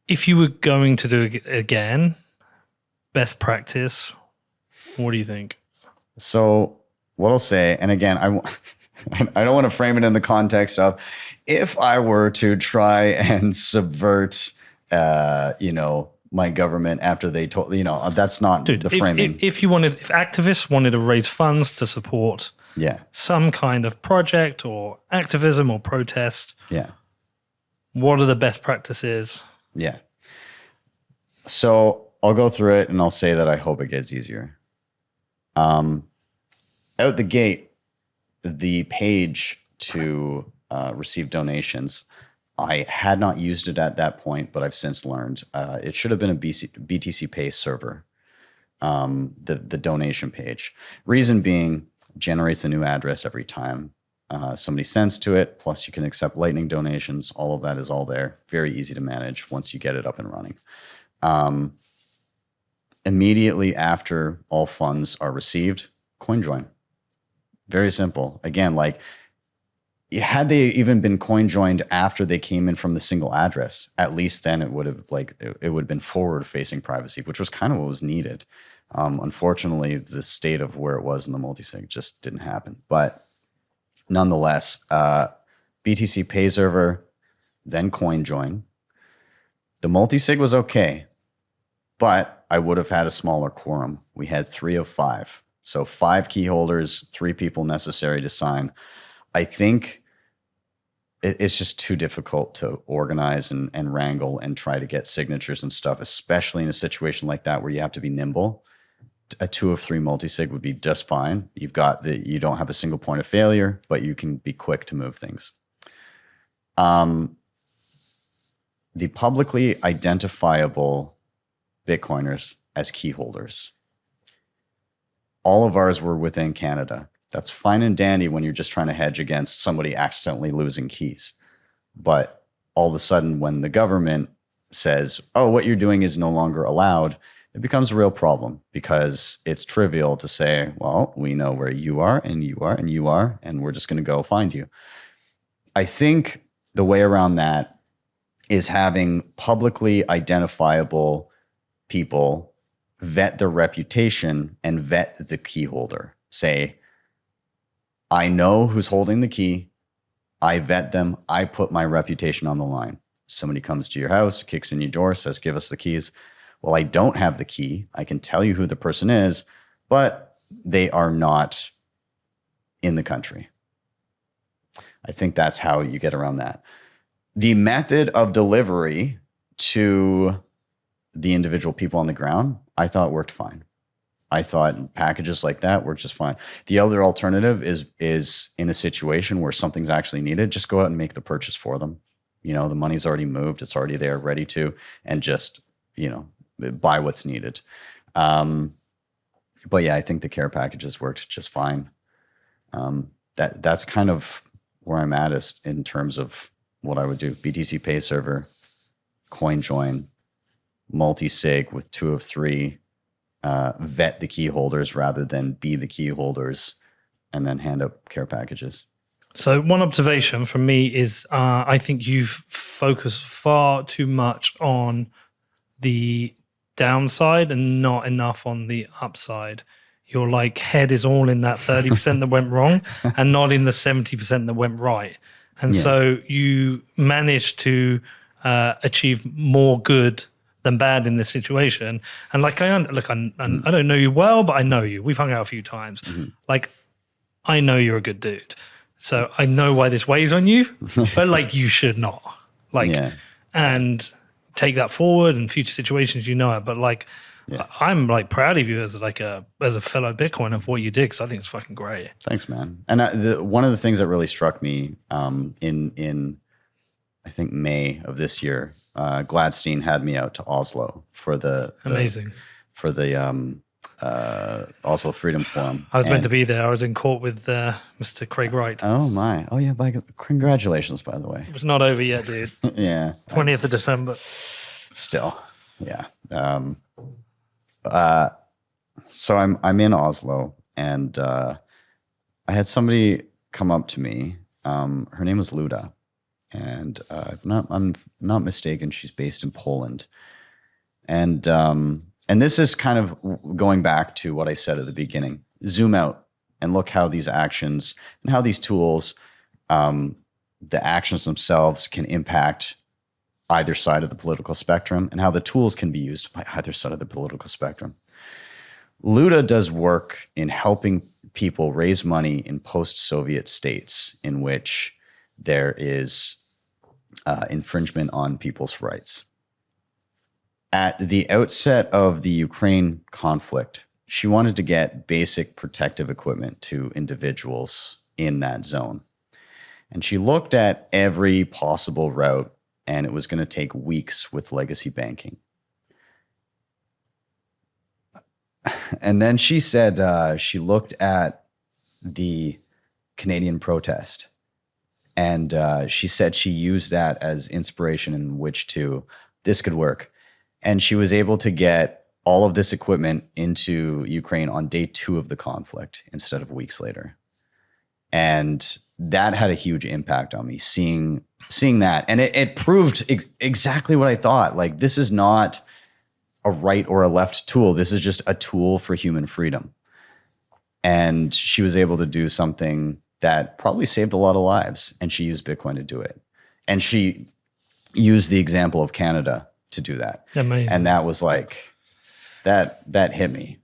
if you were going to do it again, best practice, what do you think? So what I'll say, and again, I don't want to frame it in the context of if I were to try and subvert, my government after they told, that's not Dude, the framing. if activists wanted to raise funds to support Yeah. some kind of project or activism or protest, Yeah. what are the best practices? Yeah. So I'll go through it and I'll say that I hope it gets easier. Out the gate, the page to receive donations, I had not used it at that point, but I've since learned it should have been a BTC Pay server, the donation page. Reason being, generates a new address every time somebody sends to it. Plus, you can accept Lightning donations. All of that is all there. Very easy to manage once you get it up and running. Immediately after all funds are received, CoinJoin. Very simple. Again, like, had they even been coin joined after they came in from the single address, at least then it would have been forward facing privacy, which was kind of what was needed. Unfortunately, the state of where it was in the multisig just didn't happen. But nonetheless, BTC Pay server, then coin join. The multisig was okay, but I would have had a smaller quorum. We had 3 of 5. So 5 key holders, 3 people necessary to sign. I think it's just too difficult to organize and wrangle and try to get signatures and stuff, especially in a situation like that where you have to be nimble. A 2 of 3 multisig would be just fine. You don't have a single point of failure, but you can be quick to move things. The publicly identifiable Bitcoiners as key holders. All of ours were within Canada. That's fine and dandy when you're just trying to hedge against somebody accidentally losing keys. But all of a sudden, when the government says, oh, what you're doing is no longer allowed, it becomes a real problem because it's trivial to say, well, we know where you are and you are and you are, and we're just going to go find you. I think the way around that is having publicly identifiable people vet their reputation and vet the key holder. Say, I know who's holding the key. I vet them. I put my reputation on the line. Somebody comes to your house, kicks in your door, says, give us the keys. Well, I don't have the key. I can tell you who the person is, but they are not in the country. I think that's how you get around that. The method of delivery to the individual people on the ground, I thought worked fine. I thought packages like that work just fine. The other alternative is in a situation where something's actually needed, just go out and make the purchase for them. The money's already moved. It's already there, ready to, and just, buy what's needed. But yeah, I think the care packages worked just fine. That's kind of where I'm at is in terms of what I would do. BTC Pay server, CoinJoin, multi-sig with 2 of 3, vet the key holders rather than be the key holders, and then hand up care packages. So one observation from me is I think you've focused far too much on the downside and not enough on the upside. Your head is all in that 30% that went wrong and not in the 70% that went right. And so you managed to achieve more good than bad in this situation. And I don't know you well, but I know you. We've hung out a few times. Mm-hmm. I know you're a good dude. So I know why this weighs on you, but you should not. And take that forward in future situations, it. But I'm proud of you as a fellow Bitcoiner for what you did, because I think it's fucking great. Thanks, man. And one of the things that really struck me in I think May of this year, Gladstein had me out to Oslo for the Oslo Freedom Forum. I was meant to be there. I was in court with Mr. Craig Wright. Oh my! Oh yeah! Congratulations, by the way. It's not over yet, dude. Yeah. 20th of December. Still, yeah. So I'm in Oslo, and I had somebody come up to me. Her name was Luda, And if I'm not mistaken, she's based in Poland. And this is kind of going back to what I said at the beginning. Zoom out and look how these actions and how these tools, the actions themselves can impact either side of the political spectrum, and how the tools can be used by either side of the political spectrum. Luda does work in helping people raise money in post-Soviet states in which there is infringement on people's rights. At the outset of the Ukraine conflict, she wanted to get basic protective equipment to individuals in that zone. And she looked at every possible route, and it was going to take weeks with legacy banking. And then she said she looked at the Canadian protest, and she said she used that as inspiration in which this could work. And she was able to get all of this equipment into Ukraine on day 2 of the conflict instead of weeks later. And that had a huge impact on me, seeing that. And it proved exactly what I thought. Like, this is not a right or a left tool. This is just a tool for human freedom. And she was able to do something that probably saved a lot of lives. And she used Bitcoin to do it. And she used the example of Canada to do that. Amazing. And that was like, that hit me.